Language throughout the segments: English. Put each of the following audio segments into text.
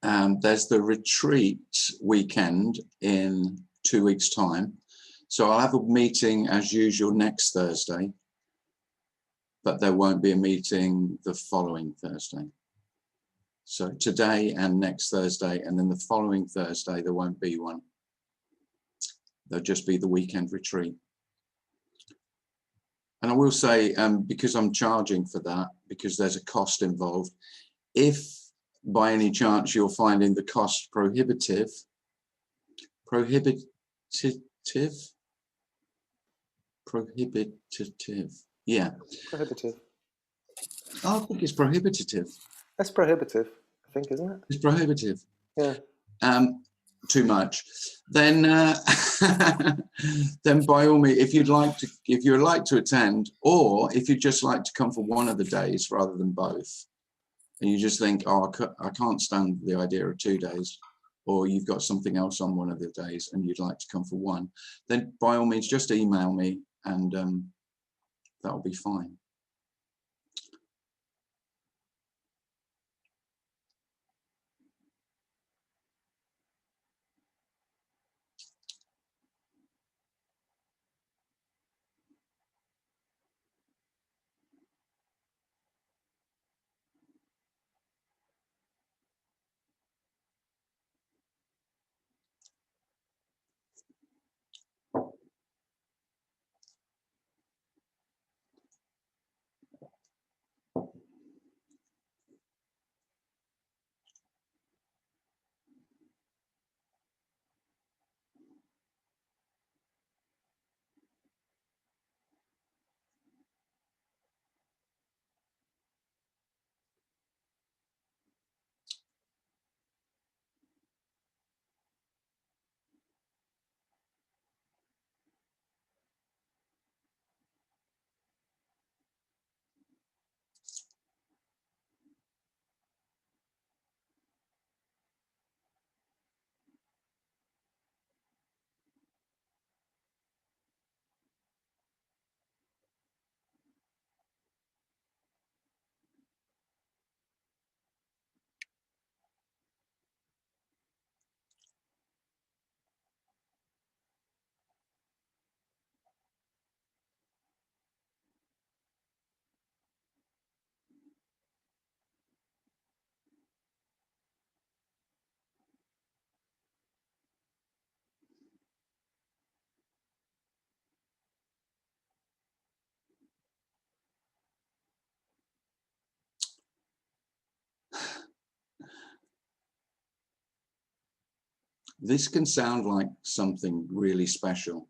There's the retreat weekend in 2 weeks' time. So I'll have a meeting as usual next Thursday, but there won't be a meeting the following Thursday. So today and next Thursday, and then the following Thursday, there won't be one. There'll just be the weekend retreat. And I will say, because I'm charging for that, because there's a cost involved, if by any chance you're finding the cost prohibitive, yeah. Prohibitive. I think it's prohibitive. That's prohibitive, I think, isn't it? It's prohibitive. Yeah. Too much. Then, then by all means, if you'd like to attend, or if you'd just like to come for one of the days rather than both, and you just think, oh, I can't stand the idea of 2 days, or you've got something else on one of the days and you'd like to come for one, then by all means, just email me and that'll be fine. This can sound like something really special,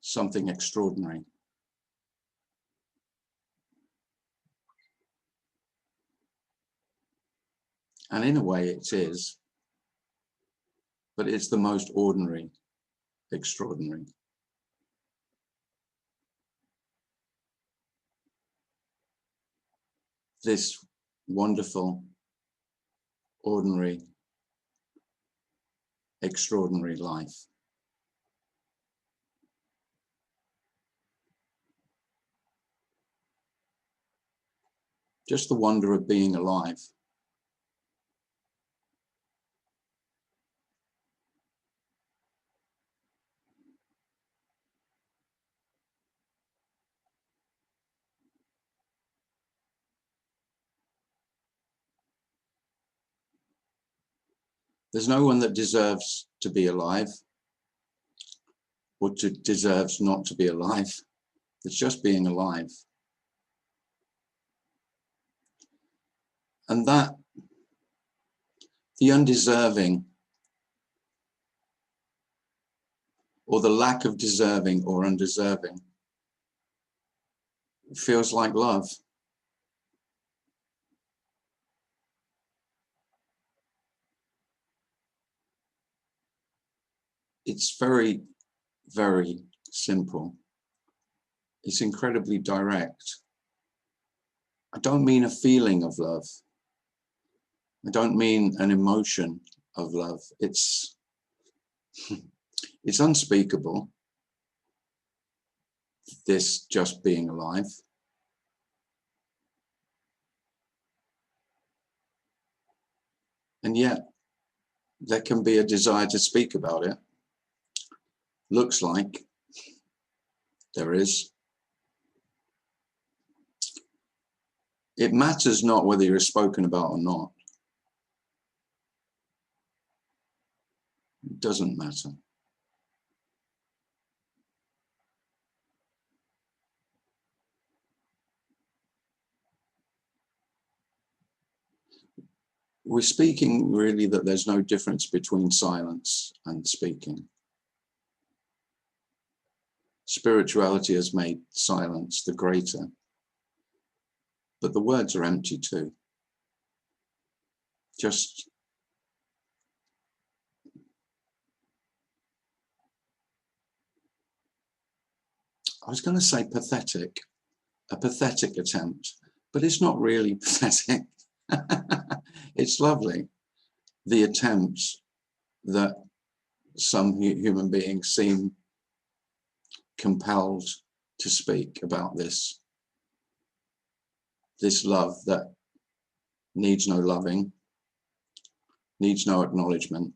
something extraordinary. And in a way it is, but it's the most ordinary, extraordinary. This wonderful, ordinary, extraordinary life. Just the wonder of being alive. There's no one that deserves to be alive or deserves not to be alive. It's just being alive. And that, the undeserving, or the lack of deserving or undeserving, feels like love. It's very, very simple. It's incredibly direct. I don't mean a feeling of love. I don't mean an emotion of love. It's unspeakable, this just being alive. And yet there can be a desire to speak about it. Looks like there is. It matters not whether you're spoken about or not. It doesn't matter. We're speaking really that there's no difference between silence and speaking. Spirituality has made silence the greater, but the words are empty too. Just I was going to say pathetic, a pathetic attempt, but it's not really pathetic. It's lovely, the attempts that some human beings seem compelled to speak about this love that needs no loving, needs no acknowledgement,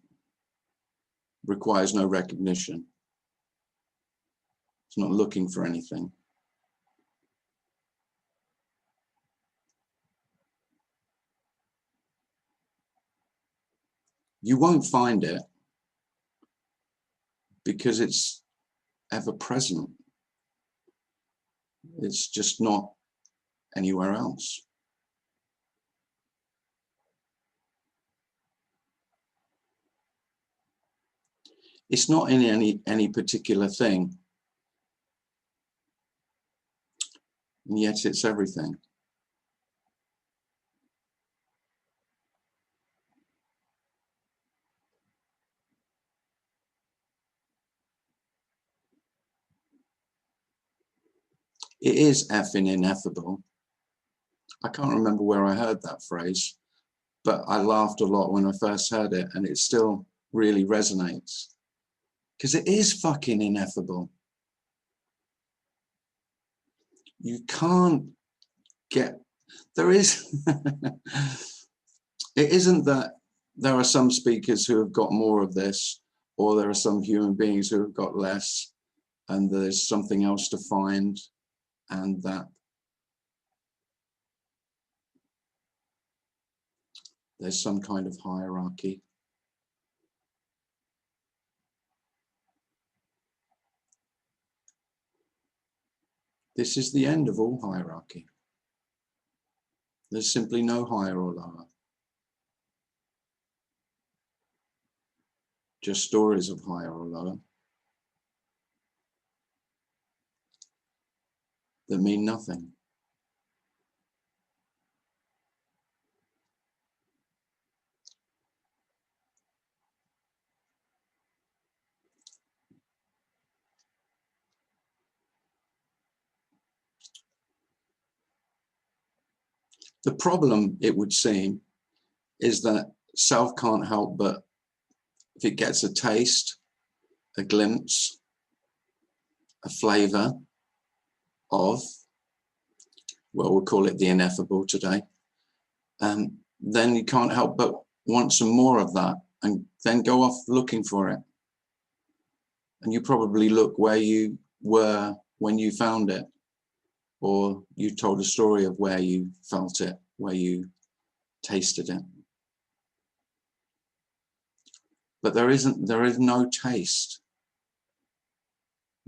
requires no recognition. It's not looking for anything. You won't find it because it's ever present. It's just not anywhere else. It's not in any particular thing, and yet it's everything. It is effing ineffable. I can't remember where I heard that phrase, but I laughed a lot when I first heard it, and it still really resonates. Because it is fucking ineffable. You can't get, there is, it isn't that there are some speakers who have got more of this, or there are some human beings who have got less, and there's something else to find, and that there's some kind of hierarchy. This is the end of all hierarchy. There's simply no higher or lower. Just stories of higher or lower that mean nothing. The problem, it would seem, is that self can't help but, if it gets a taste, a glimpse, a flavor of, well, we'll call it the ineffable today, then you can't help but want some more of that, and then go off looking for it. And you probably look where you were when you found it, or you told a story of where you felt it, where you tasted it. But there is no taste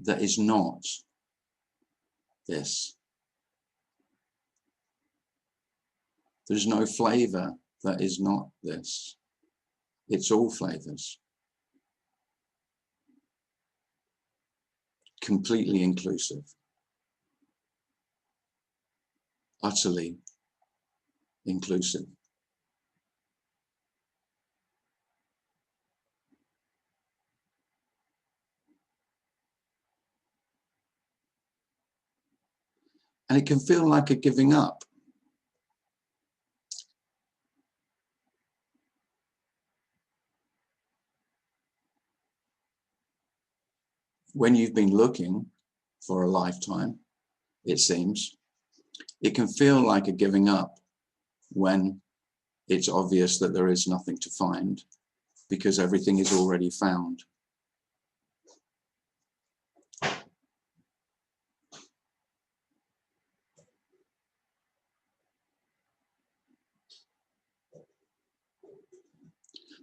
that is not this. There's no flavor that is not this. It's all flavors. Completely inclusive. Utterly inclusive. And it can feel like a giving up. When you've been looking for a lifetime, it seems, it can feel like a giving up when it's obvious that there is nothing to find because everything is already found.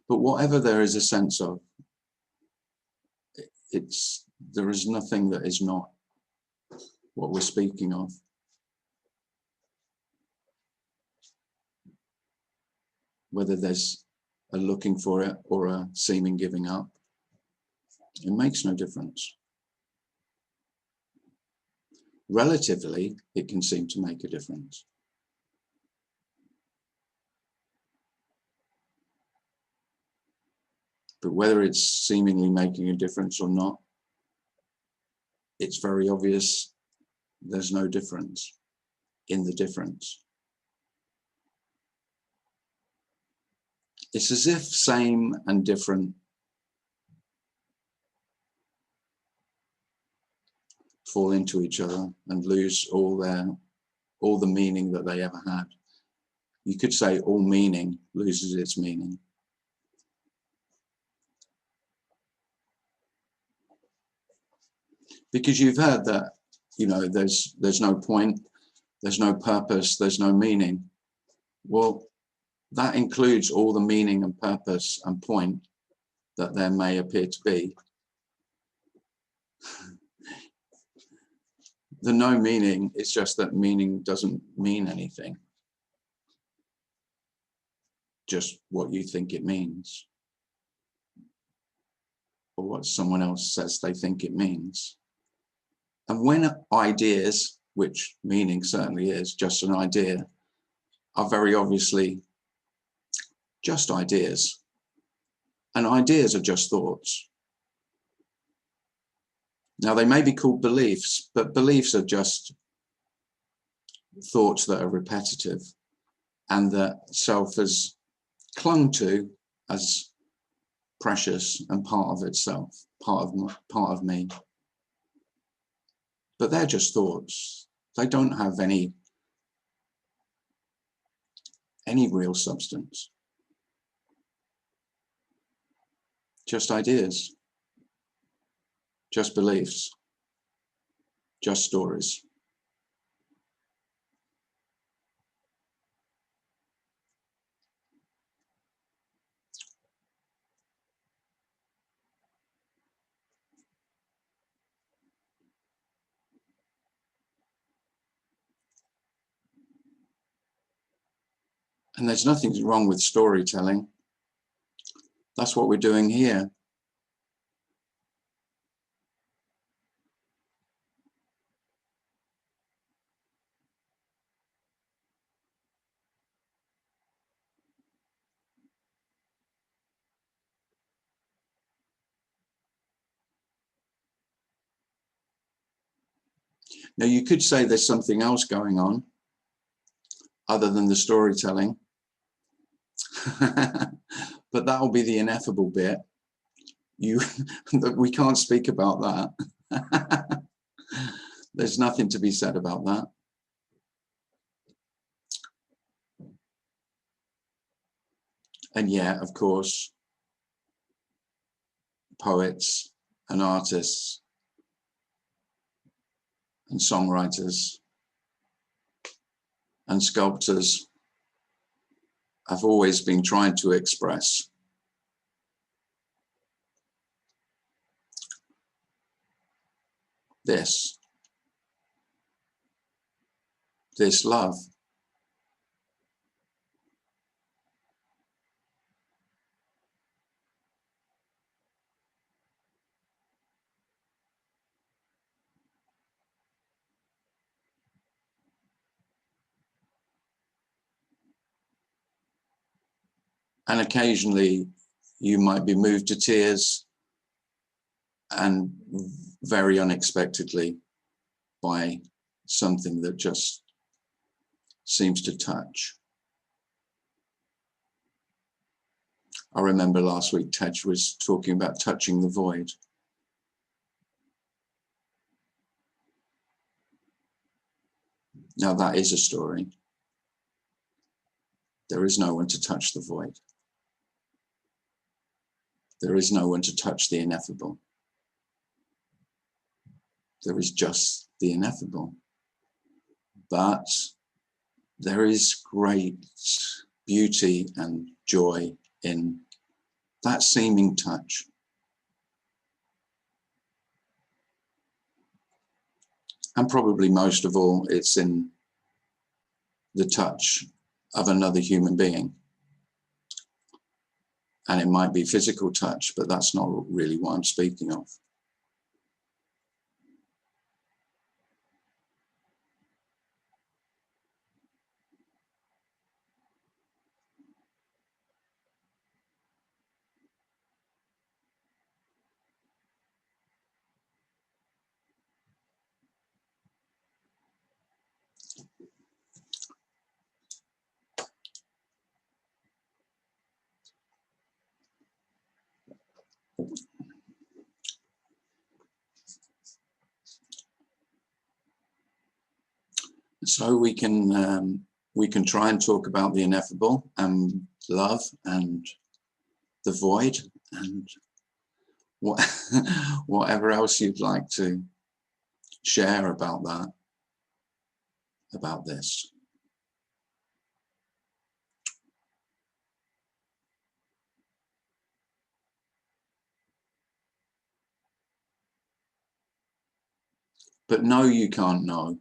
But whatever there is a sense of, there is nothing that is not what we're speaking of. Whether there's a looking for it or a seeming giving up, it makes no difference. Relatively, it can seem to make a difference. But whether it's seemingly making a difference or not, it's very obvious there's no difference in the difference. It's as if same and different fall into each other and lose all the meaning that they ever had. You could say all meaning loses its meaning. Because you've heard that, you know, there's no point, there's no purpose, there's no meaning. Well, that includes all the meaning and purpose and point that there may appear to be. The no meaning is just that meaning doesn't mean anything. Just what you think it means. Or what someone else says they think it means. And when ideas, which meaning certainly is just an idea, are very obviously just ideas. And ideas are just thoughts. Now they may be called beliefs, but beliefs are just thoughts that are repetitive and that self has clung to as precious and part of itself, part of me. But they're just thoughts. They don't have any real substance. Just ideas, just beliefs, just stories. And there's nothing wrong with storytelling. That's what we're doing here. Now, you could say there's something else going on other than the storytelling, but that'll be the ineffable bit. We can't speak about that. There's nothing to be said about that. And yet, of course, poets and artists and songwriters and sculptors have always been trying to express this love. And occasionally you might be moved to tears, and very unexpectedly by something that just seems to touch. I remember last week Tej was talking about touching the void. Now that is a story. There is no one to touch the void. There is no one to touch the ineffable. There is just the ineffable. But there is great beauty and joy in that seeming touch. And probably most of all, it's in the touch of another human being. And it might be physical touch, but that's not really what I'm speaking of. So we can try and talk about the ineffable and love and the void and what, whatever else you'd like to share about that, about this. But no, you can't know.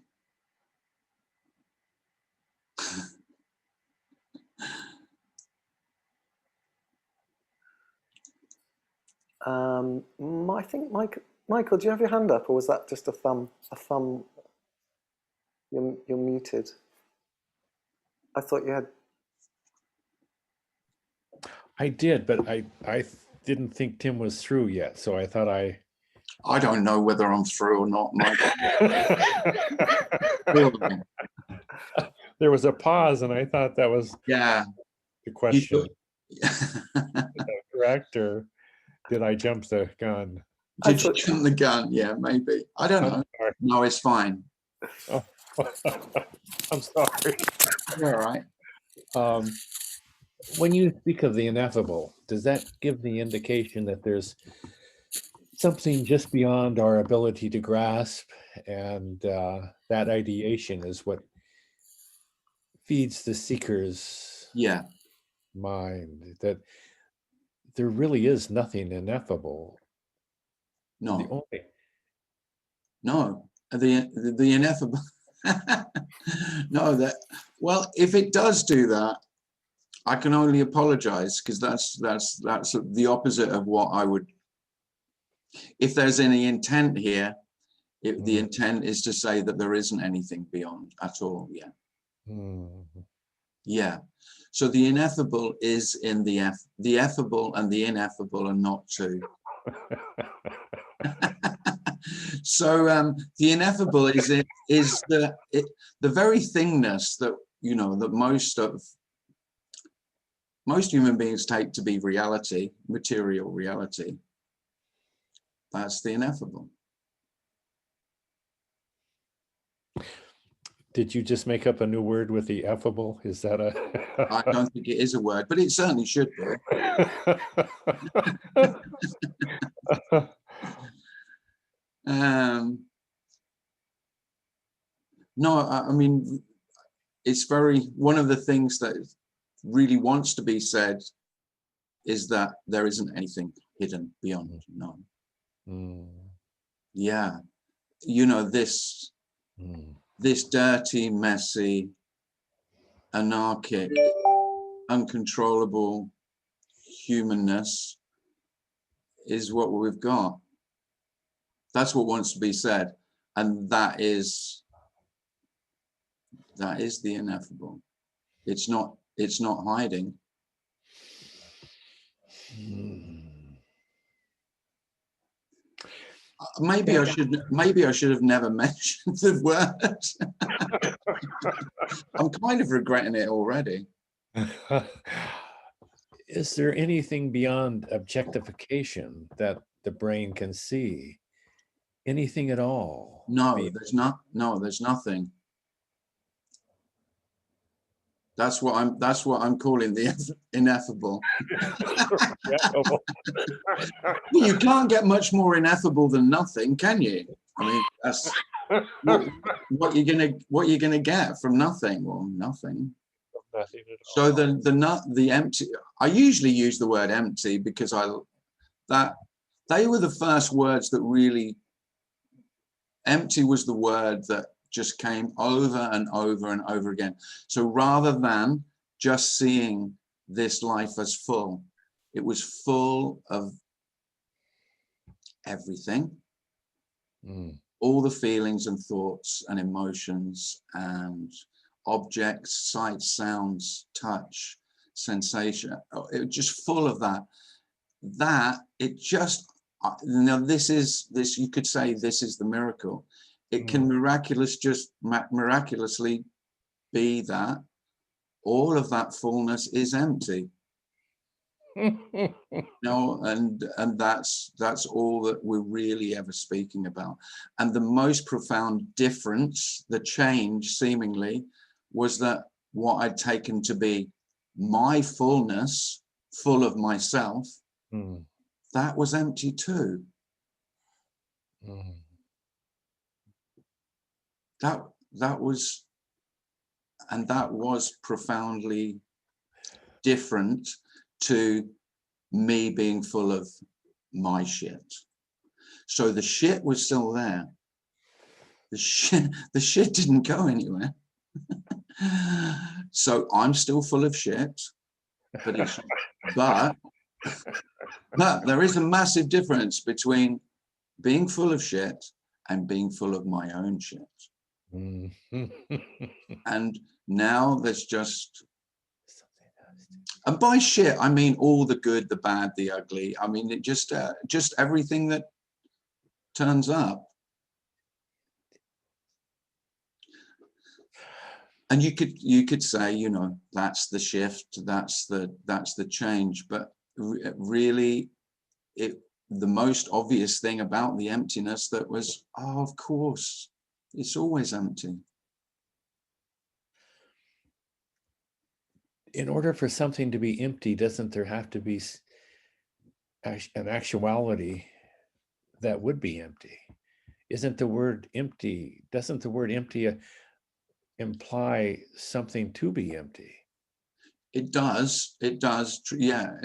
I think Michael, do you have your hand up, or was that just a thumb? A thumb. You're muted. I thought you had. I did, but I didn't think Tim was through yet, so I thought I don't know whether I'm through or not, Michael. There was a pause, and I thought that was the question. Is that correct, or did I jump the gun? Did you jump the gun? Yeah, maybe. I don't know. Sorry. No, it's fine. Oh. I'm sorry. You're all right. When you speak of the ineffable, does that give the indication that there's something just beyond our ability to grasp, and that ideation is what feeds the seeker's mind, that there really is nothing ineffable? No. The ineffable. No, well, if it does do that, I can only apologize, because that's the opposite of what I would. If there's any intent here, the intent is to say that there isn't anything beyond at all. Yeah. So the ineffable is in the effable, and the ineffable are not two. So the ineffable is the very thingness that, that most human beings take to be reality, material reality. That's the ineffable. Did you just make up a new word with the effable? Is that a... I don't think it is a word, but it certainly should be. No, I mean, it's one of the things that really wants to be said is that there isn't anything hidden beyond. No. Yeah. This dirty, messy, anarchic, uncontrollable humanness is what we've got. That's what wants to be said, and that is the ineffable. It's not hiding. Maybe I should have never mentioned the word. I'm kind of regretting it already. Is there anything beyond objectification that the brain can see? Anything at all? No, there's not. No, there's nothing. That's what I'm calling the ineffable. You can't get much more ineffable than nothing, can you? I mean, that's what you're gonna get from nothing. Well, nothing. So the empty. I usually use the word empty because they were the first words that really. Empty was the word that just came over and over and over again. So rather than just seeing this life as full, it was full of everything, all the feelings and thoughts and emotions and objects, sights, sounds, touch, sensation. It was just full of that. It just, now this, you could say this is the miracle. It can miraculously be that all of that fullness is empty. No, and that's all that we're really ever speaking about. And the most profound difference, the change seemingly, was that what I'd taken to be my fullness, full of myself, that was empty too. That was profoundly different to me being full of my shit. So the shit was still there. The shit didn't go anywhere. So I'm still full of shit, but there is a massive difference between being full of shit and being full of my own shit. And now there's just, and by shit I mean all the good, the bad, the ugly. I mean it just everything that turns up. And you could say, you know, that's the shift, that's the change, but really the most obvious thing about the emptiness that was, oh, of course, it's always empty. In order for something to be empty, doesn't there have to be an actuality that would be empty? Doesn't the word empty imply something to be empty? It does, yeah.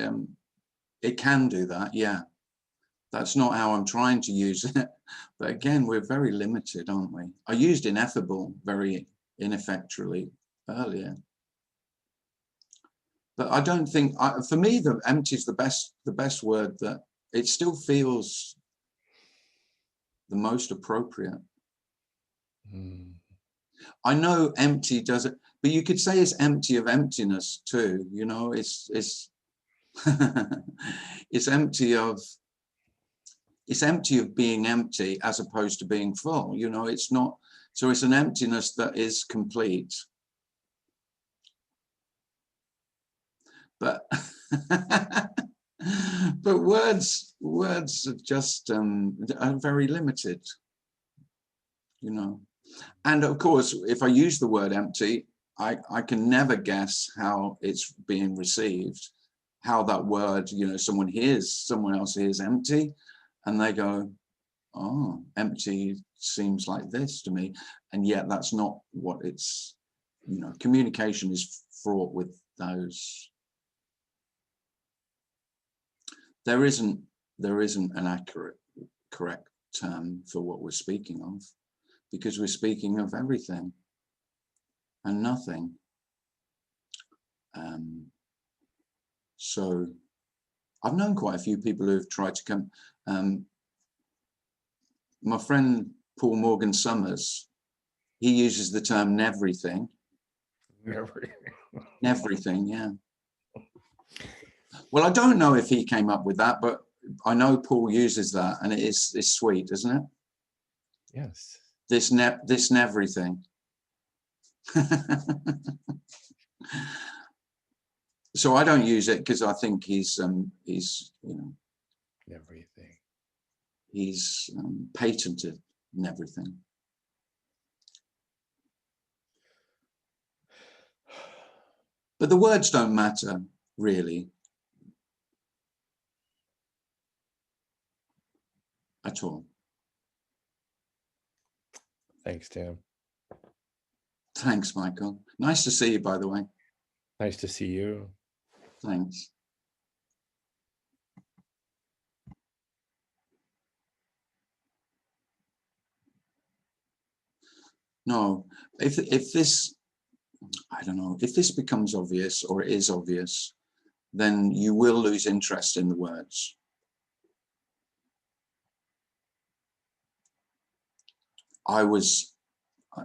It can do that, yeah. That's not how I'm trying to use it. But again, we're very limited, aren't we? I used ineffable very ineffectually earlier. But I don't think, for me, the empty is the best word, that it still feels the most appropriate. I know empty doesn't, but you could say it's empty of emptiness too. You know, it's it's empty of being empty as opposed to being full. You know, it's not. So it's an emptiness that is complete. But but words are just are very limited, you know. And of course, if I use the word empty, I can never guess how it's being received, how that word, you know, someone else hears empty, and they go, oh, empty seems like this to me, and yet that's not what it's. You know, communication is fraught with those. There isn't an accurate, correct term for what we're speaking of, because we're speaking of everything and nothing. So I've known quite a few people who have tried to come. My friend Paul Morgan Summers, he uses the term neverything. Neverything, yeah. Well, I don't know if he came up with that, but I know Paul uses that, and it's sweet, isn't it? Yes. This neverything. So I don't use it because I think he's you know, Everything. He's patented everything. But the words don't matter, really, at all. Thanks, Tim. Thanks, Michael. Nice to see you, by the way. Nice to see you. Thanks. No, if this, I don't know, if this becomes obvious or it is obvious, then you will lose interest in the words. I was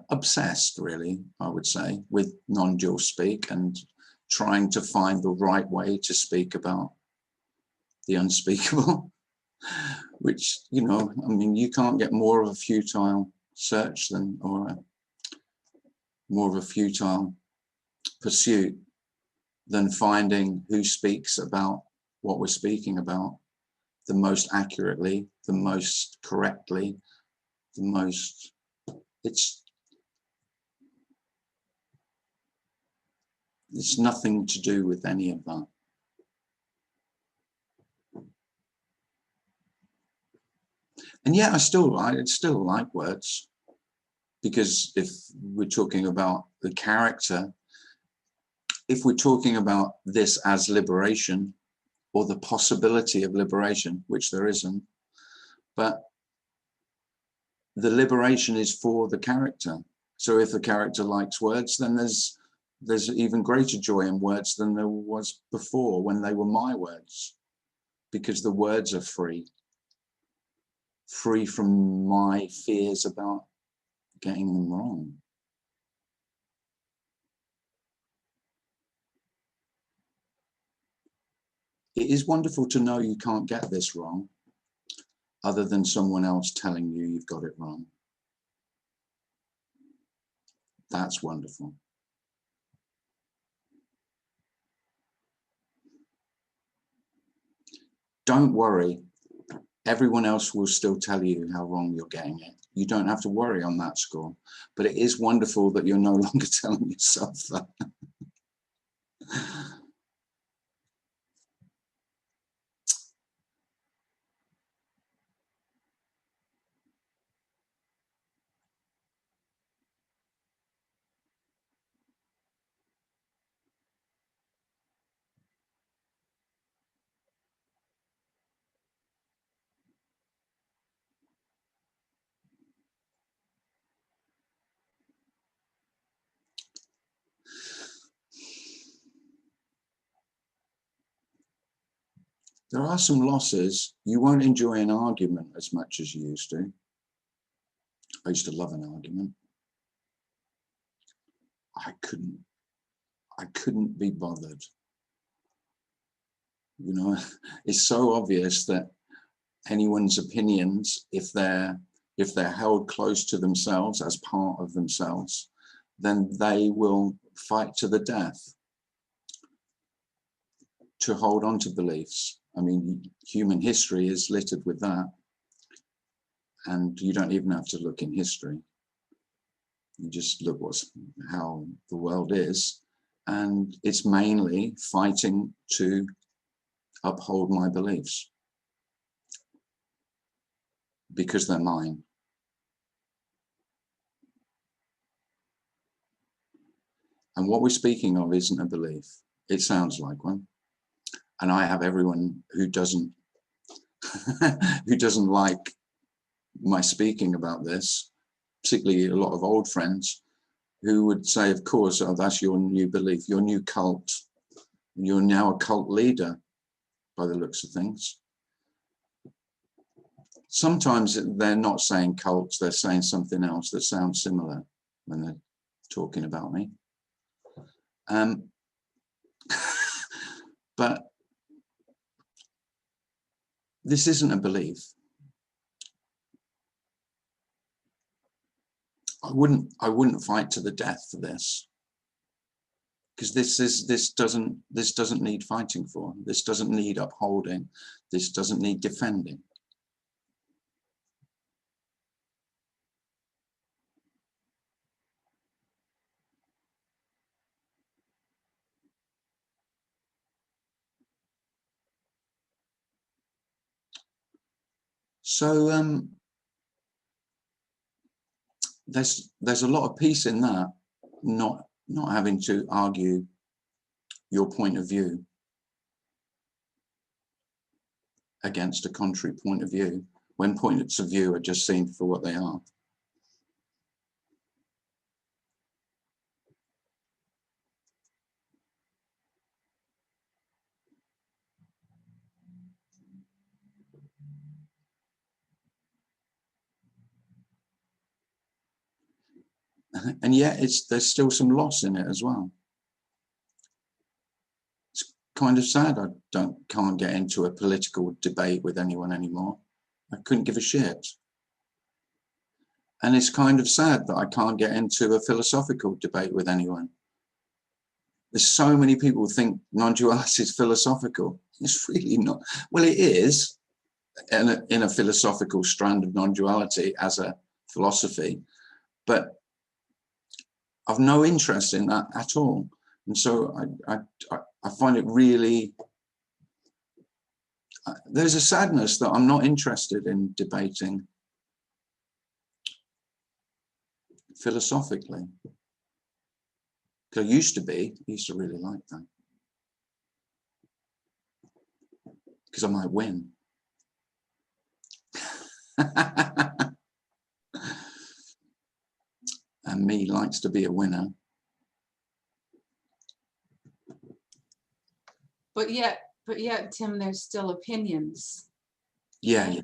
obsessed, really, I would say, with non-dual speak and trying to find the right way to speak about the unspeakable, which, you know, I mean, you can't get more of a futile search than, or more of a futile pursuit than finding who speaks about what we're speaking about the most accurately, the most correctly, the most, it's nothing to do with any of that. And yet I still like words, because if we're talking about the character, if we're talking about this as liberation or the possibility of liberation, which there isn't, but the liberation is for the character. So if the character likes words, then there's even greater joy in words than there was before when they were my words, because the words are free from my fears about getting them wrong. It is wonderful to know you can't get this wrong, other than someone else telling you you've got it wrong. That's wonderful. Don't worry, everyone else will still tell you how wrong you're getting it. You don't have to worry on that score, but it is wonderful that you're no longer telling yourself that. There are some losses. You won't enjoy an argument as much as you used to. I used to love an argument. I couldn't be bothered. You know, it's so obvious that anyone's opinions, if they're held close to themselves as part of themselves, then they will fight to the death to hold on to beliefs. I mean, human history is littered with that. And you don't even have to look in history. You just look how the world is. And it's mainly fighting to uphold my beliefs because they're mine. And what we're speaking of isn't a belief. It sounds like one. And I have everyone who doesn't who doesn't like my speaking about this, particularly a lot of old friends who would say, of course, oh, that's your new belief, your new cult. You're now a cult leader by the looks of things. Sometimes they're not saying cults, they're saying something else that sounds similar when they're talking about me. But this isn't a belief. I wouldn't fight to the death for this, because this doesn't need fighting for. This doesn't need upholding. This doesn't need defending. So there's a lot of peace in that, not having to argue your point of view against a contrary point of view, when points of view are just seen for what they are. And yet there's still some loss in it as well. It's kind of sad I can't get into a political debate with anyone anymore. I couldn't give a shit. And it's kind of sad that I can't get into a philosophical debate with anyone. There's so many people who think non-duality is philosophical. It's really not. Well, it is in a philosophical strand of non-duality as a philosophy, but I've no interest in that at all. And so I find it really, there's a sadness that I'm not interested in debating philosophically. Because I used to really like that. Because I might win. And me likes to be a winner. But yet, Tim, there's still opinions. Yeah.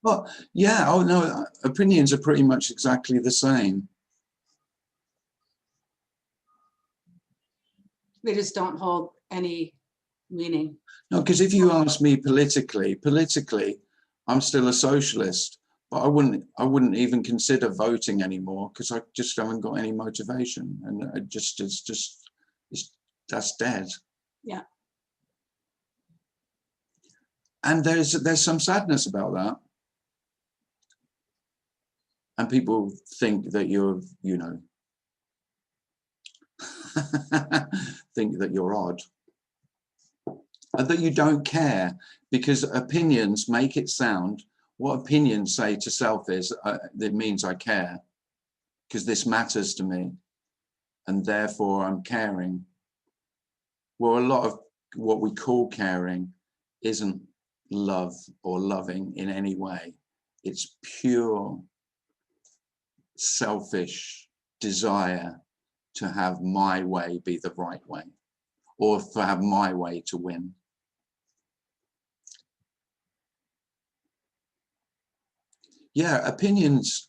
Well, yeah. Oh no, opinions are pretty much exactly the same. They just don't hold any meaning. No, because if you ask me politically, I'm still a socialist, but I wouldn't even consider voting anymore because I just haven't got any motivation, and that's dead. Yeah. And there's some sadness about that. And people think that you're, think that you're odd. And that you don't care, because opinions make it sound, what opinions say to self is, it means I care, because this matters to me, and therefore I'm caring. Well, a lot of what we call caring isn't love or loving in any way. It's pure selfish desire to have my way be the right way, or to have my way to win. Yeah, opinions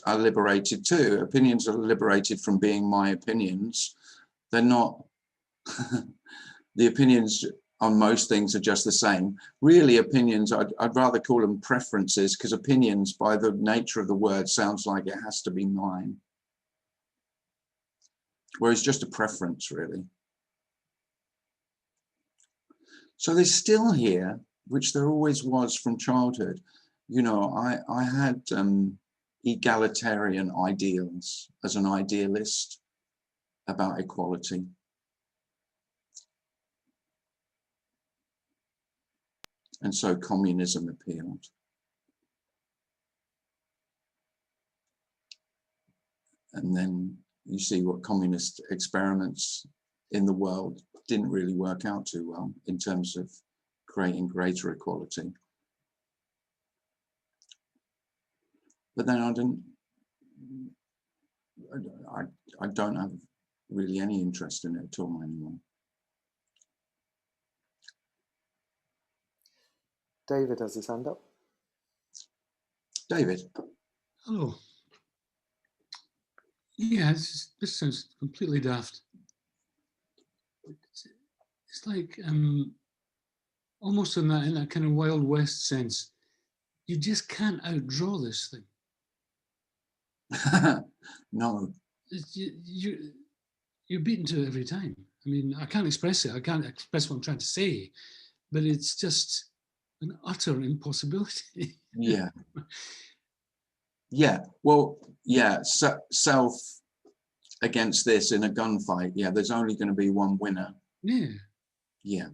are liberated too. Opinions are liberated from being my opinions. They're not, the opinions on most things are just the same. Really, opinions, I'd rather call them preferences, because opinions, by the nature of the word, sounds like it has to be mine. Whereas just a preference, really. So there's still here, which there always was from childhood, I had egalitarian ideals as an idealist about equality. And so communism appealed. And then you see what communist experiments in the world didn't really work out too well in terms of creating greater equality. But then I don't have really any interest in it at all anymore. David has his hand up. David. Hello. Yeah, this sounds completely daft. It's like almost in that kind of Wild West sense. You just can't outdraw this thing. No. You're beaten to it every time. I mean, I can't express it. I can't express what I'm trying to say, but it's just an utter impossibility. Yeah. Yeah. Well, yeah. Self against this in a gunfight. Yeah. There's only going to be one winner. Yeah. Yeah.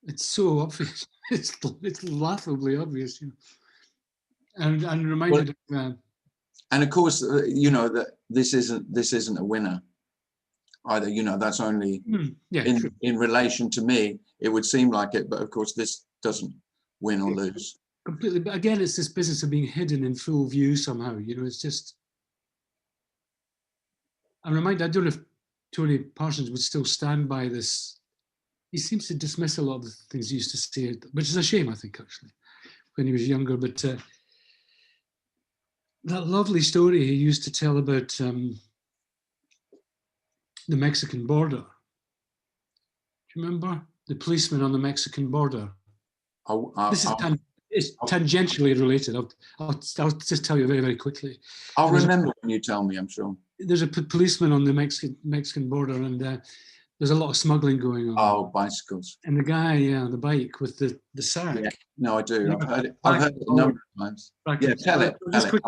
It's so obvious. It's laughably obvious, you know. And reminded of And of course, you know that this isn't a winner either. You know, that's only yeah, true. in relation to me. It would seem like it, but of course, this doesn't win or lose. Completely. But again, it's this business of being hidden in full view somehow. You know, it's just. I'm reminded. I don't know if Tony Parsons would still stand by this. He seems to dismiss a lot of the things he used to say, which is a shame, I think, actually, when he was younger. But that lovely story he used to tell about the Mexican border. Do you remember the policeman on the Mexican border? This is it's tangentially related. I'll just tell you very, very quickly. I'll remember when you tell me, I'm sure. There's a policeman on the Mexican border, and there's a lot of smuggling going on. Oh, bicycles. And the guy on the bike with the sack. Yeah. No, I do. I've heard it. Back I've heard it a number of times. Yeah, tell it.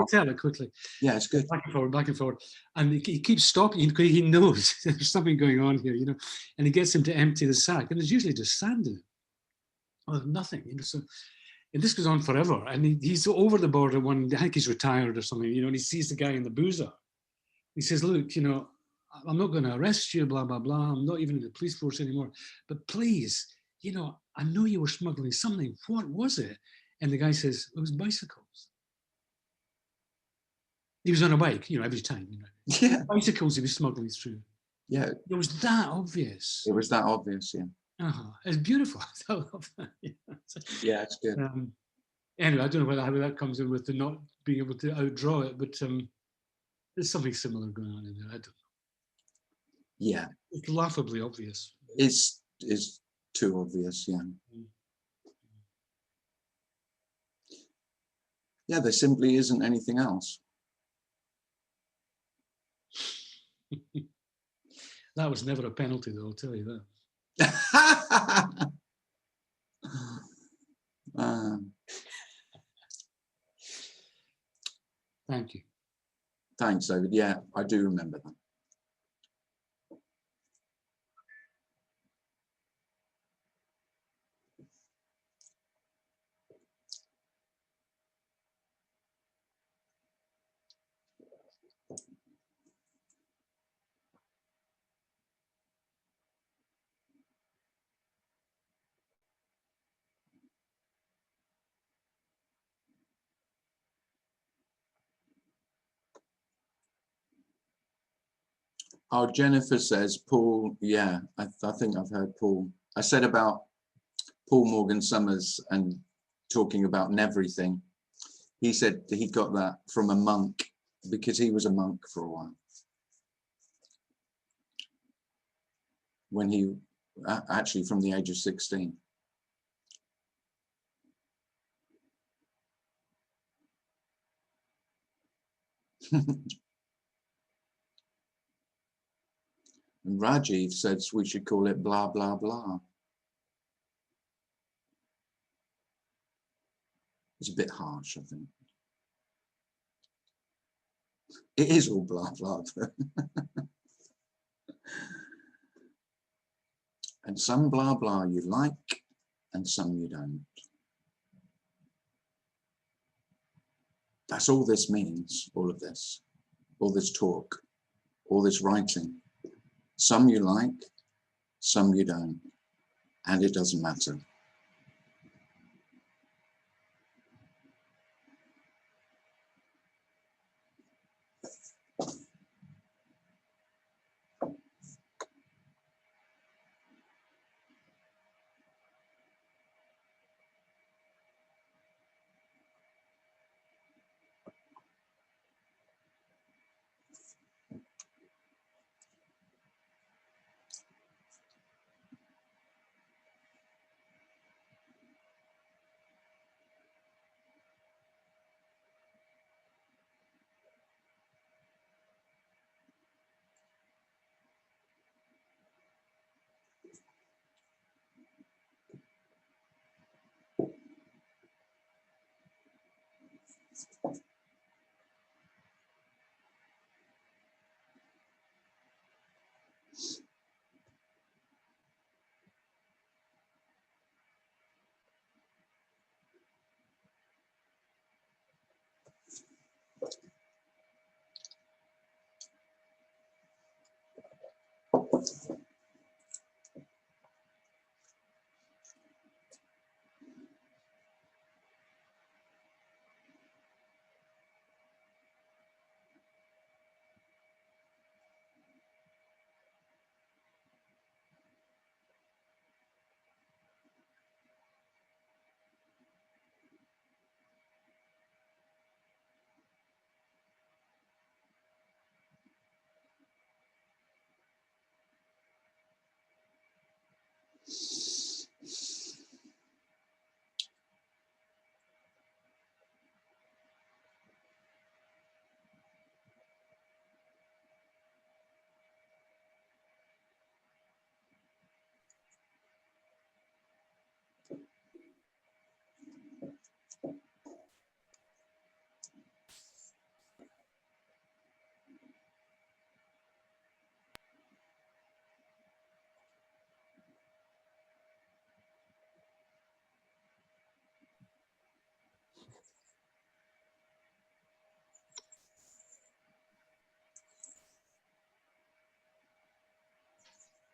Tell it quickly. Yeah, it's good. Back and forward. And he keeps stopping. He knows there's something going on here, you know. And he gets him to empty the sack, and there's usually just sand in it. Well, nothing, you know. So, and this goes on forever. And he's over the border one. I think he's retired or something, you know. And he sees the guy in the boozer. He says, "Look, you know, I'm not going to arrest you, blah blah blah. I'm not even in the police force anymore. But please, you know, I know you were smuggling something. What was it?" And the guy says, "It was bicycles." He was on a bike, you know, every time. You know. Yeah. Bicycles he was smuggling through. Yeah. It was that obvious. It was that obvious, yeah. It's beautiful. I love that. Yeah, it's good. Anyway, I don't know how that comes in with the not being able to outdraw it, but there's something similar going on in there. I don't know. Yeah. It's laughably obvious. It's too obvious, yeah. Yeah, there simply isn't anything else. That was never a penalty, though, I'll tell you that. Thank you. Thanks, David. Yeah, I do remember that. Oh, Jennifer says, Paul, yeah, I think I've heard Paul. I said about Paul Morgan Summers and talking about everything. He said he got that from a monk because he was a monk for a while. When he, actually from the age of 16. And Rajiv says we should call it blah, blah, blah. It's a bit harsh, I think. It is all blah, blah. And some blah, blah you like, and some you don't. That's all this means, all of this, all this talk, all this writing. Some you like, some you don't, and it doesn't matter.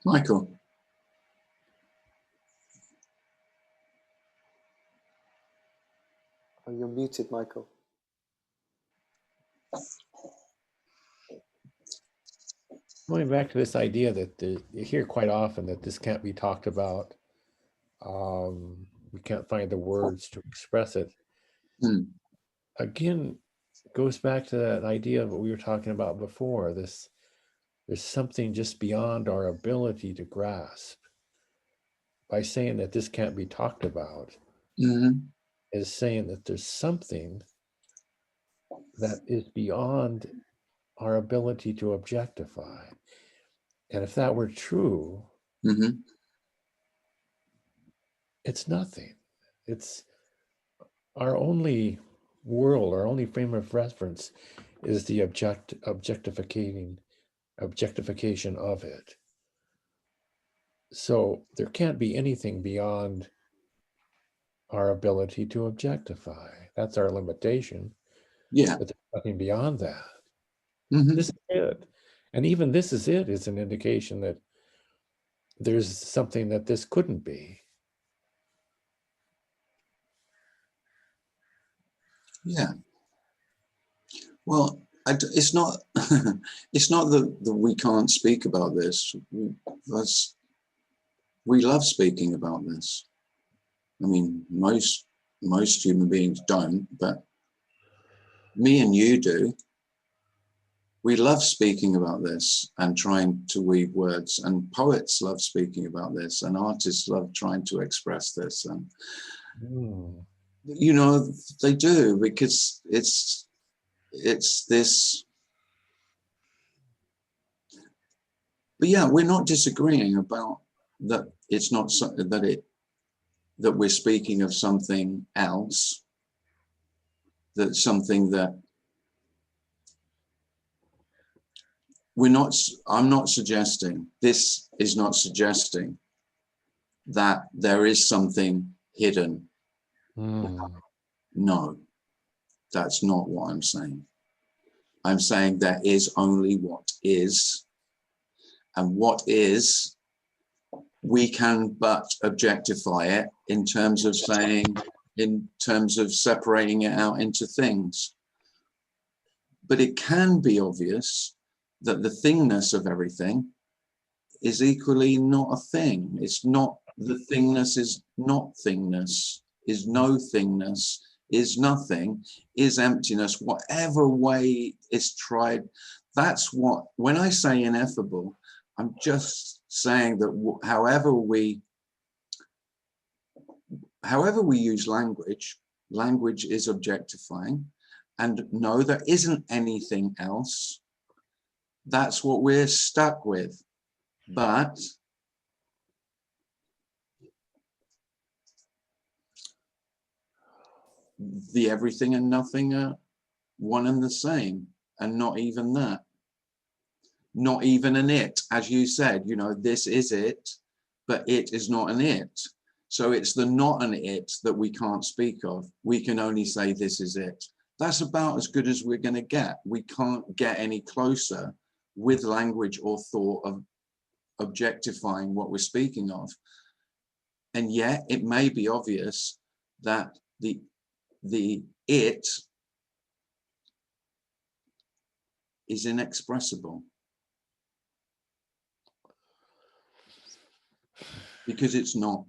Michael. Oh, you're muted, Michael. Going back to this idea that you hear quite often that this can't be talked about. We can't find the words to express it. Again, goes back to that idea of what we were talking about before. There's something just beyond our ability to grasp. By saying that this can't be talked about, is saying that there's something that is beyond our ability to objectify. And if that were true, it's nothing. It's our only world, our only frame of reference is the objectification of it. So there can't be anything beyond our ability to objectify. That's our limitation. Yeah. But there's nothing beyond that. Mm-hmm. This is it. And even this is it is an indication that there's something that this couldn't be. Yeah. Well, it's not. It's not that we can't speak about this. We love speaking about this. I mean, most human beings don't, but me and you do. We love speaking about this and trying to weave words, and poets love speaking about this, and artists love trying to express this, and you know, they do, because it's this. But yeah, we're not disagreeing about that. It's not that we're speaking of something else. That's something that we're not. I'm not suggesting. This is not suggesting that there is something hidden. No, that's not what I'm saying. I'm saying there is only what is, and what is, we can but objectify it in terms of saying, in terms of separating it out into things. But it can be obvious that the thingness of everything is equally not a thing. It's not, the thingness is not thingness, is no thingness, is nothing, is emptiness, whatever way it's tried. That's what, when I say ineffable, I'm just saying that however we use language, language is objectifying, and no, there isn't anything else. That's what we're stuck with. But the everything and nothing are one and the same, and not even that. Not even an it, as you said, you know, this is it, but it is not an it. So it's the not an it that we can't speak of. We can only say this is it. That's about as good as we're going to get. We can't get any closer with language or thought of objectifying what we're speaking of. And yet it may be obvious that the it is inexpressible, because it's not,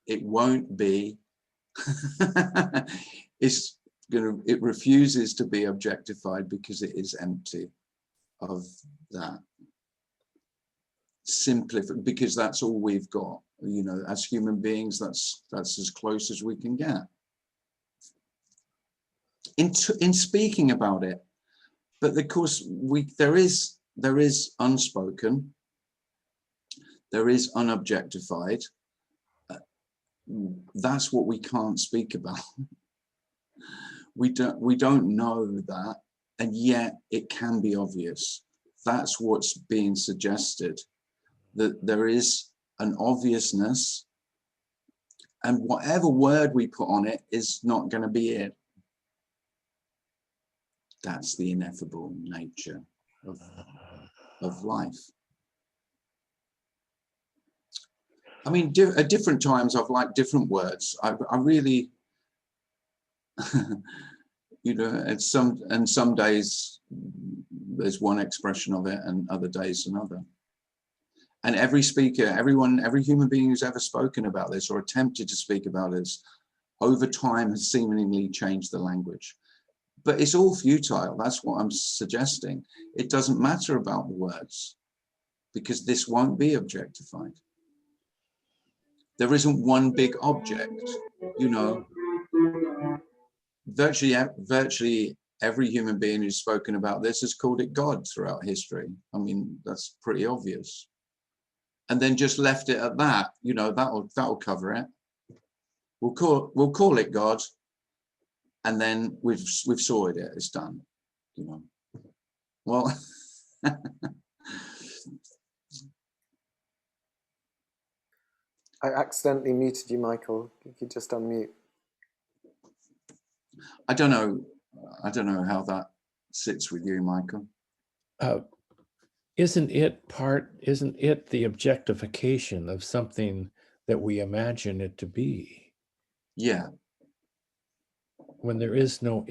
it won't be. It refuses to be objectified because it is empty of that. Simplify, because that's all we've got, you know, as human beings. That's as close as we can get in speaking about it. But of course, there is unspoken, there is unobjectified. That's what we can't speak about. We don't know that, and yet it can be obvious. That's what's being suggested, that there is an obviousness, and whatever word we put on it is not going to be it. That's the ineffable nature of life. I mean, at different times I've liked different words. I really, you know, and some days there's one expression of it and other days another. And every speaker, every human being who's ever spoken about this or attempted to speak about this over time has seemingly changed the language. But it's all futile. That's what I'm suggesting. It doesn't matter about the words because this won't be objectified. There isn't one big object, you know. Virtually every human being who's spoken about this has called it God throughout history. I mean, that's pretty obvious. And then just left it at that, you know, that'll cover it. We'll call it God, and then we've sorted it. It's done, you know. Well, I accidentally muted you, Michael. You could just unmute. I don't know how that sits with you, Michael. Isn't it the objectification of something that we imagine it to be? Yeah. When there is no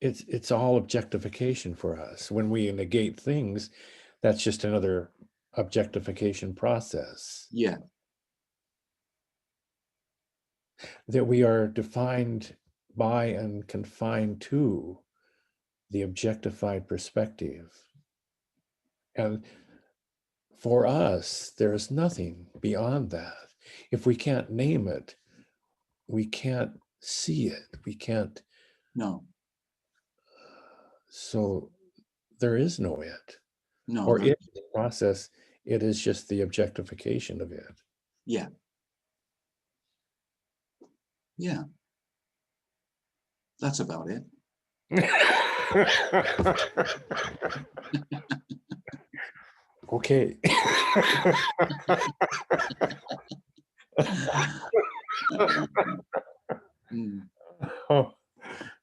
it's all objectification for us. When we negate things, that's just another objectification process. Yeah. That we are defined by and confined to the objectified perspective. And for us, there's nothing beyond that. If we can't name it, we can't see it. We can't. No. So there is no it. No. Or it process, it is just the objectification of it. Yeah. Yeah. That's about it. Okay.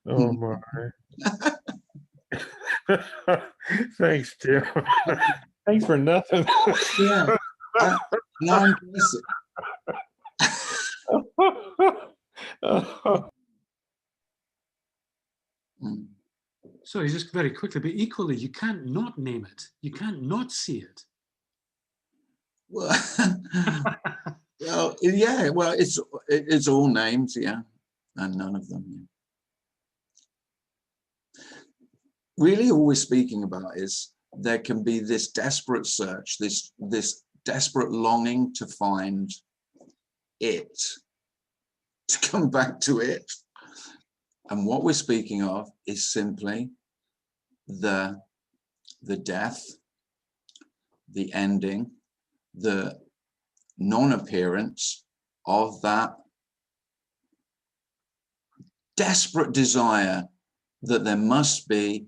Oh my. Thanks, Tim. Thanks for nothing. Yeah. Now I'm Sorry, just very quickly, but equally, you can't not name it. You can't not see it. Well, well, yeah. Well, it's all names, yeah, and none of them. Yeah. Really, all we're speaking about is there can be this desperate search, this desperate longing to find it, to come back to it. And what we're speaking of is simply the death, the ending, the non-appearance of that desperate desire that there must be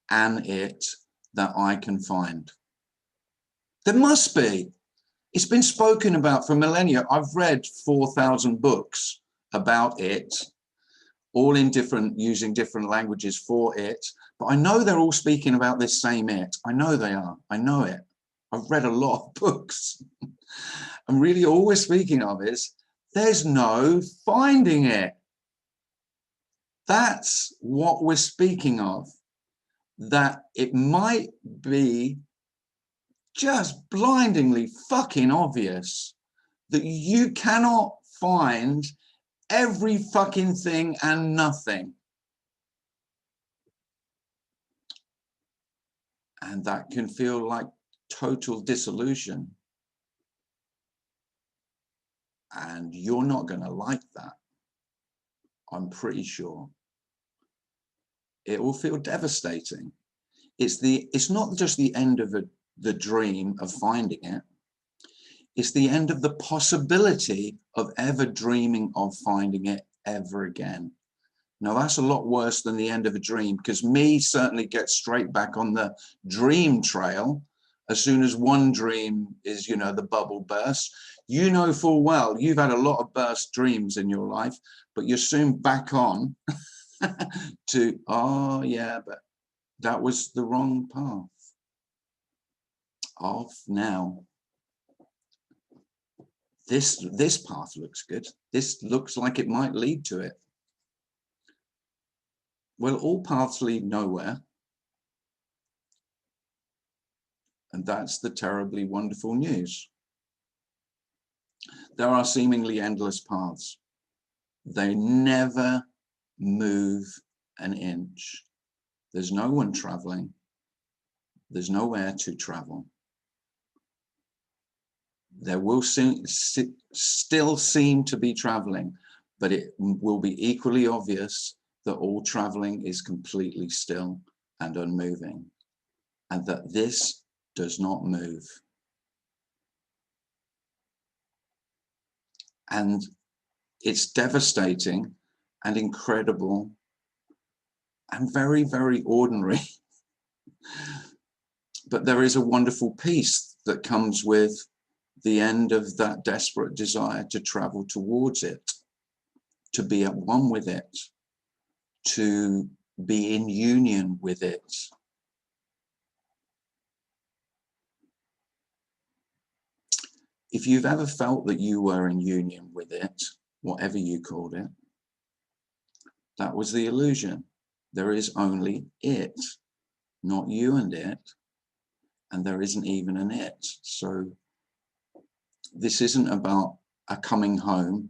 an it that I can find. There must be. It's been spoken about for millennia. I've read 4,000 books about it, all in using different languages for it, but I know they're all speaking about this same it. I know they are. I know it. I've read a lot of books. And really all we're speaking of is there's no finding it. That's what we're speaking of. That it might be just blindingly fucking obvious that you cannot find every fucking thing and nothing. And that can feel like total disillusion. And you're not going to like that. I'm pretty sure. It will feel devastating. It's not just the end of the dream of finding it. It's the end of the possibility of ever dreaming of finding it ever again. Now that's a lot worse than the end of a dream, because me certainly gets straight back on the dream trail as soon as one dream is, you know, the bubble bursts. You know full well you've had a lot of burst dreams in your life, but you're soon back on to, oh yeah, but that was the wrong path. Off now. this path looks good. This looks like it might lead to it. Well, all paths lead nowhere. And that's the terribly wonderful news. There are seemingly endless paths. They never move an inch. There's no one traveling. There's nowhere to travel. There will still seem to be traveling, but it will be equally obvious that all traveling is completely still and unmoving, and that this does not move. And it's devastating and incredible and very, very ordinary. But there is a wonderful peace that comes with the end of that desperate desire to travel towards it, to be at one with it, to be in union with it. If you've ever felt that you were in union with it, whatever you called it, that was the illusion. There is only it, not you and it, and there isn't even an it. So this isn't about a coming home,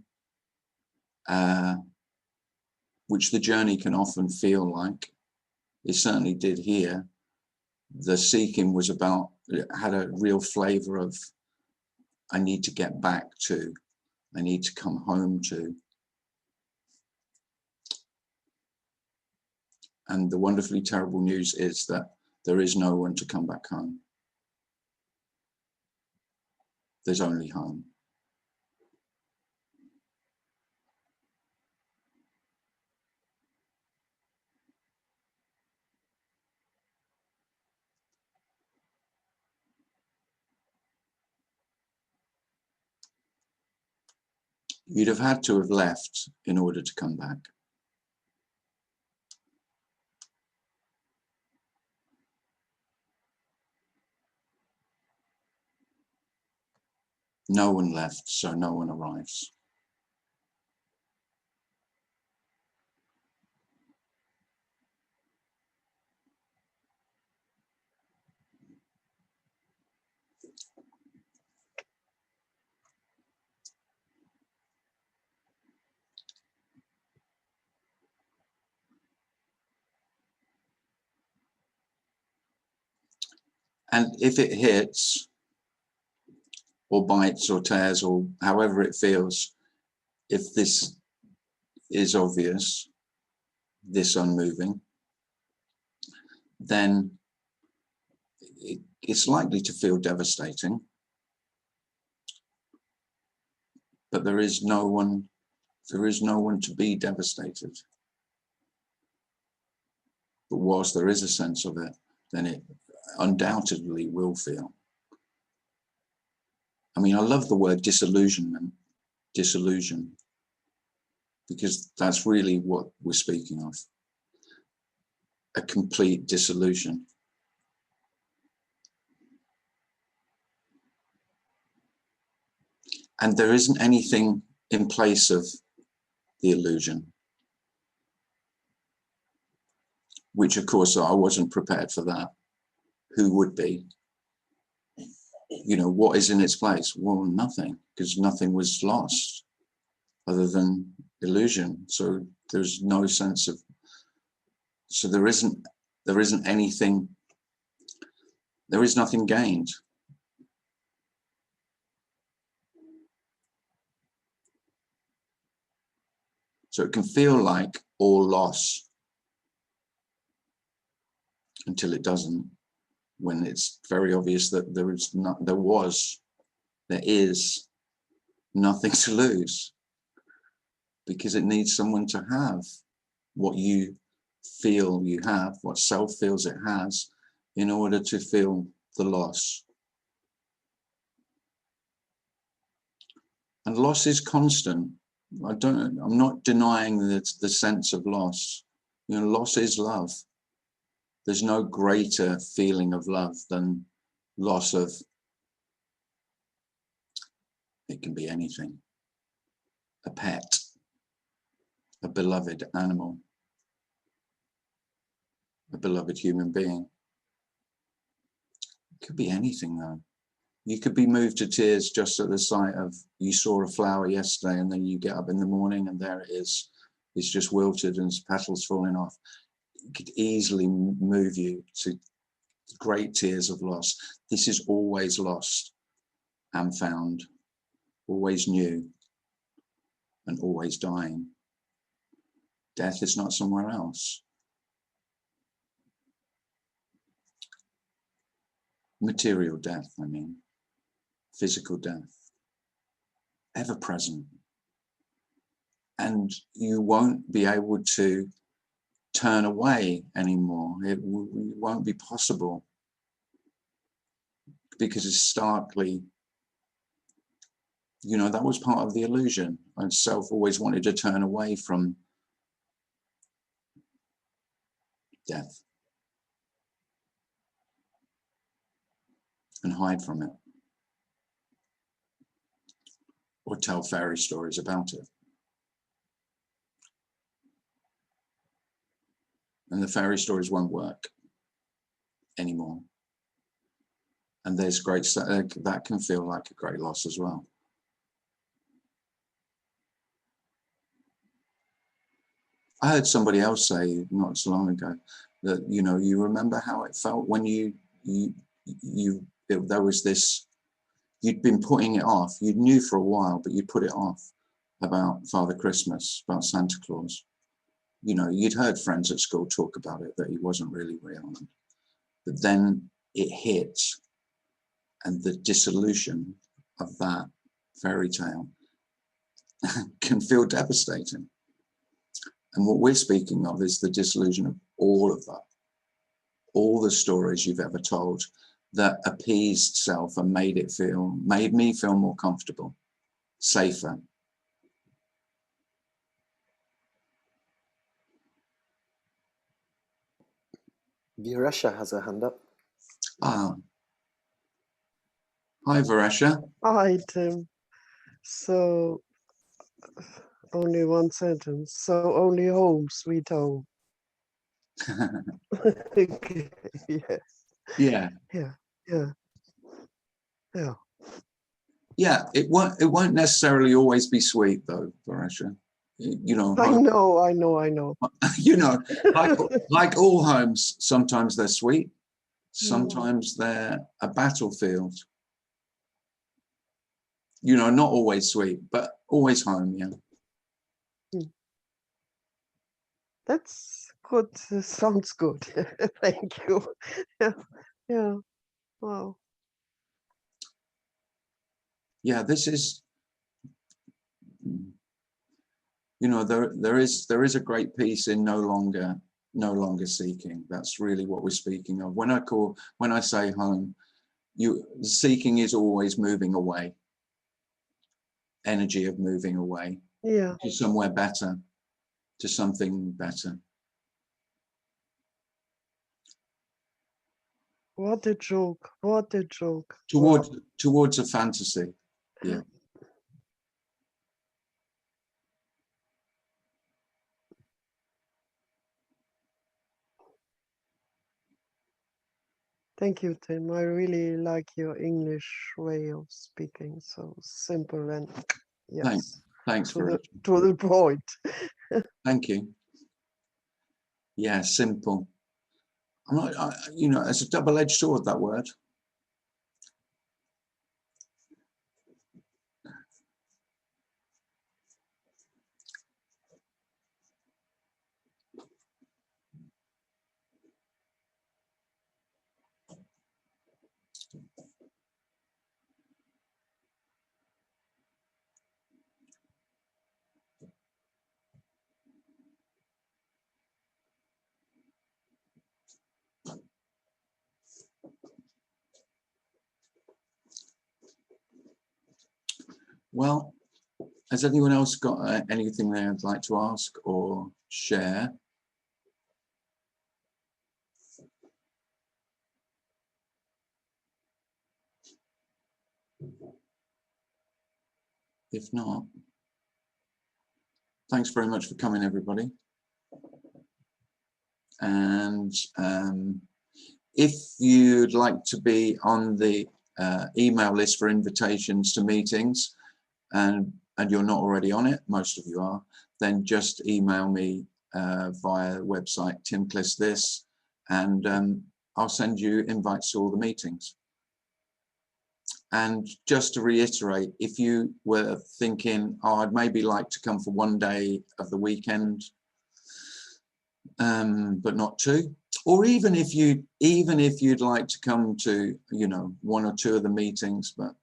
which the journey can often feel like. It certainly did here. The seeking was about, it had a real flavor of, I need to get back to, I need to come home to. And the wonderfully terrible news is that there is no one to come back home. There's only home. You'd have had to have left in order to come back. No one left, so no one arrives. And if it hits, or bites or tears, or however it feels, if this is obvious, this unmoving, then it's likely to feel devastating. But there is no one to be devastated. But whilst there is a sense of it, then it undoubtedly will feel. I mean, I love the word disillusionment, disillusion, because that's really what we're speaking of. A complete dissolution. And there isn't anything in place of the illusion, which of course I wasn't prepared for that. Who would be? You know, what is in its place? Well, nothing, because nothing was lost other than illusion. So there's no sense of, so there isn't anything, there is nothing gained. So it can feel like all loss until it doesn't, when it's very obvious that there is nothing to lose, because it needs someone to have what you feel you have, what self feels it has, in order to feel the loss. And loss is constant. I'm not denying the sense of loss. You know, loss is love. There's no greater feeling of love than loss of, it It can be anything. A pet, a beloved animal, a beloved human being. It could be anything though. You could be moved to tears just at the sight of, you saw a flower yesterday and then you get up in the morning and there it is. It's just wilted and its petals falling off. It could easily move you to great tears of loss. This is always lost and found, always new and always dying. Death is not somewhere else. Material death, I mean, physical death, ever present. And you won't be able to turn away anymore. It won't be possible because it's starkly, you know, that was part of the illusion. And self always wanted to turn away from death and hide from it or tell fairy stories about it. And the fairy stories won't work anymore. And there's great, that can feel like a great loss as well. I heard somebody else say not so long ago that, you know, you remember how it felt when there was this, you'd been putting it off. You knew for a while, but you put it off about Father Christmas, about Santa Claus. You know, you'd heard friends at school talk about it, that he wasn't really real. But then it hit, and the dissolution of that fairy tale can feel devastating. And what we're speaking of is the dissolution of all of that, all the stories you've ever told that appeased self and made me feel more comfortable, safer. Viresha has her hand up. Ah, hi Varesha. Hi, Tim. So, only one sentence. So, only home, sweet home. Okay, yeah, Yeah. yeah, yeah, yeah. Yeah, it won't necessarily always be sweet though, Varesha. You know, I know. you know, like all homes, sometimes they're sweet, Mm. sometimes they're a battlefield. You know, not always sweet, but always home, yeah. That's good. Sounds good. Thank you. Yeah, yeah. Wow. Yeah, this is, you know, there is a great peace in no longer seeking. That's really what we're speaking of. When I say home, seeking is always moving away. Energy of moving away. Yeah. To somewhere better, to something better. What a joke. What a joke. Towards a fantasy. Yeah. Thank you, Tim. I really like your English way of speaking. So simple and yes, Thanks for it. to the point. Thank you. Yeah, simple. I'm not, you know, it's a double-edged sword, that word. Well, has anyone else got anything they'd like to ask or share? If not, thanks very much for coming, everybody. And if you'd like to be on the email list for invitations to meetings, and you're not already on it, most of you are, then just email me via the website Cliss this, and I'll send you invites to all the meetings. And just to reiterate, if you were thinking, oh, I'd maybe like to come for one day of the weekend, but not two, or even if you'd like to come to, you know, one or two of the meetings, but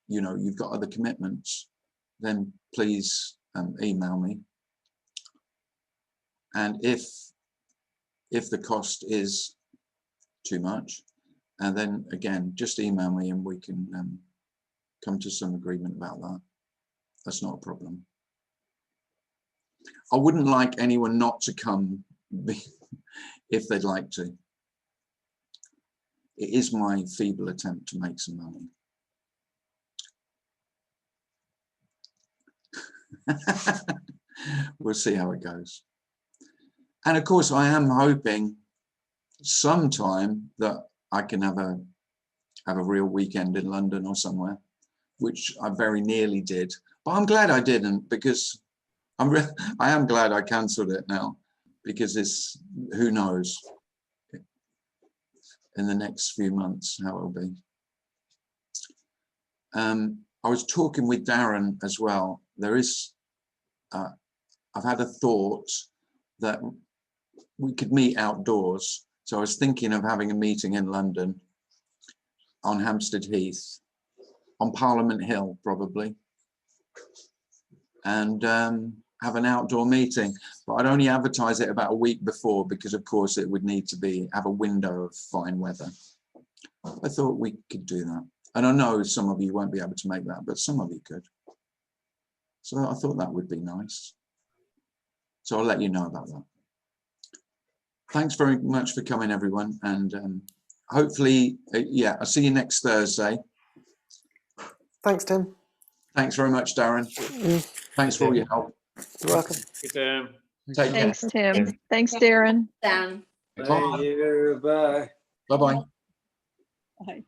you know you've got other commitments, then please email me. And if the cost is too much, and then again, just email me and we can come to some agreement about that. That's not a problem. I wouldn't like anyone not to come if they'd like to. It is my feeble attempt to make some money. We'll see how it goes. And of course, I am hoping sometime that I can have a real weekend in London or somewhere, which I very nearly did. But I'm glad I didn't, because I am glad I cancelled it now, because it's, who knows in the next few months how it'll be. I was talking with Darren as well. There is, I've had a thought that we could meet outdoors. So I was thinking of having a meeting in London on Hampstead Heath, on Parliament Hill probably, and have an outdoor meeting. But I'd only advertise it about a week before, because of course it would need to have a window of fine weather. I thought we could do that. And I know some of you won't be able to make that, but some of you could. So I thought that would be nice. So I'll let you know about that. Thanks very much for coming, everyone. And hopefully, yeah, I'll see you next Thursday. Thanks, Tim. Thanks very much, Darren. Thanks for all your help. You're welcome. Take care. Thanks, Tim. Thanks, Darren. Down. Bye. Bye. Bye-bye. Bye.